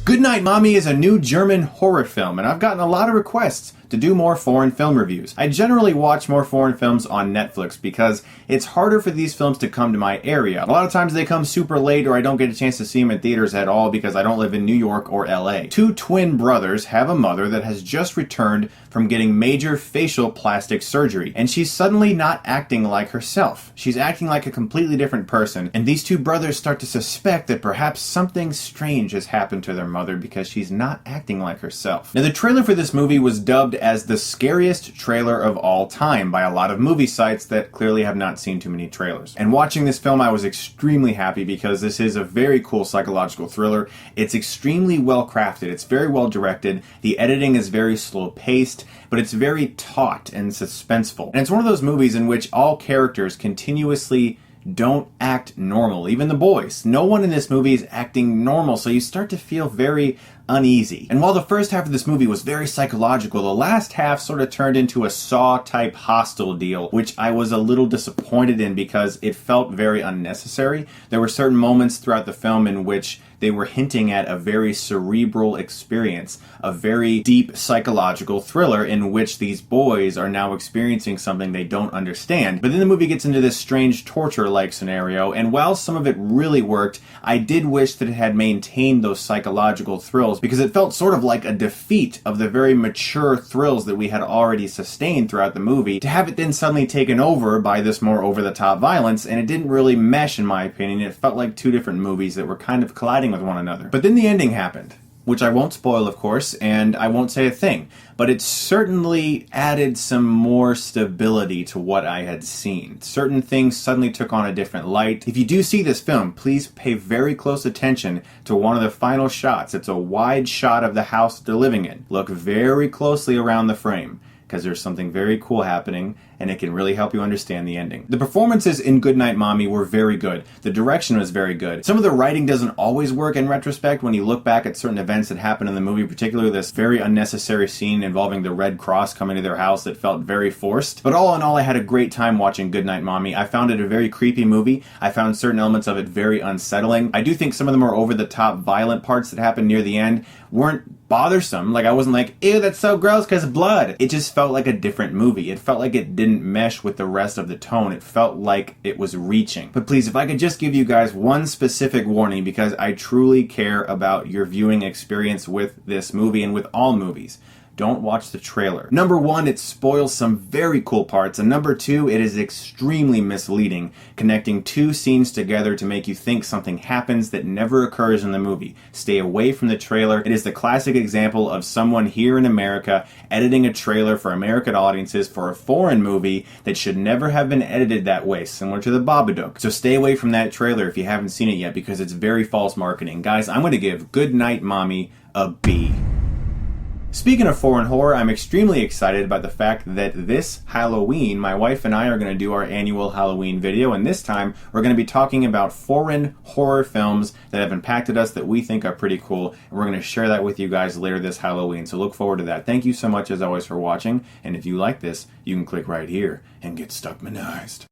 Goodnight, Mommy is a new German horror film, and I've gotten a lot of requests to do more foreign film reviews. I generally watch more foreign films on Netflix because it's harder for these films to come to my area. A lot of times they come super late or I don't get a chance to see them in theaters at all because I don't live in New York or LA. Two twin brothers have a mother that has just returned from getting major facial plastic surgery, and she's suddenly not acting like herself. She's acting like a completely different person, and these two brothers start to suspect that perhaps something strange has happened to their mother because she's not acting like herself. Now, the trailer for this movie was dubbed as the scariest trailer of all time by a lot of movie sites that clearly have not seen too many trailers. And watching this film, I was extremely happy because this is a very cool psychological thriller. It's extremely well crafted. It's very well directed. The editing is very slow paced, but it's very taut and suspenseful. And it's one of those movies in which all characters continuously don't act normal. Even the boys. No one in this movie is acting normal, so you start to feel very uneasy. And while the first half of this movie was very psychological, the last half sort of turned into a Saw-type Hostel deal, which I was a little disappointed in because it felt very unnecessary. There were certain moments throughout the film in which they were hinting at a very cerebral experience, a very deep psychological thriller in which these boys are now experiencing something they don't understand. But then the movie gets into this strange torture-like scenario, and while some of it really worked, I did wish that it had maintained those psychological thrills because it felt sort of like a defeat of the very mature thrills that we had already sustained throughout the movie, to have it then suddenly taken over by this more over-the-top violence, and it didn't really mesh in my opinion. It felt like two different movies that were kind of colliding with one another. But then the ending happened, which I won't spoil, of course, and I won't say a thing, but it certainly added some more stability to what I had seen. Certain things suddenly took on a different light. If you do see this film, please pay very close attention to one of the final shots. It's a wide shot of the house they're living in. Look very closely around the frame, because there's something very cool happening, and it can really help you understand the ending. The performances in Goodnight, Mommy were very good. The direction was very good. Some of the writing doesn't always work in retrospect when you look back at certain events that happened in the movie, particularly this very unnecessary scene involving the Red Cross coming to their house that felt very forced. But all in all, I had a great time watching Goodnight, Mommy. I found it a very creepy movie. I found certain elements of it very unsettling. I do think some of the more over-the-top violent parts that happened near the end weren't bothersome. Like, I wasn't like, ew, that's so gross because of blood. It just felt like a different movie. It felt like it didn't mesh with the rest of the tone. It felt like it was reaching. But please, if I could just give you guys one specific warning, because I truly care about your viewing experience with this movie and with all movies. Don't watch the trailer. Number one, it spoils some very cool parts, and number two, it is extremely misleading, connecting two scenes together to make you think something happens that never occurs in the movie. Stay away from the trailer. It is the classic example of someone here in America editing a trailer for American audiences for a foreign movie that should never have been edited that way, similar to The Babadook. So stay away from that trailer if you haven't seen it yet, because it's very false marketing. Guys, I'm going to give Goodnight, Mommy a B. Speaking of foreign horror, I'm extremely excited about the fact that this Halloween, my wife and I are going to do our annual Halloween video, and this time we're going to be talking about foreign horror films that have impacted us that we think are pretty cool, and we're going to share that with you guys later this Halloween, so look forward to that. Thank you so much as always for watching, and if you like this, you can click right here and get Stuckmanized.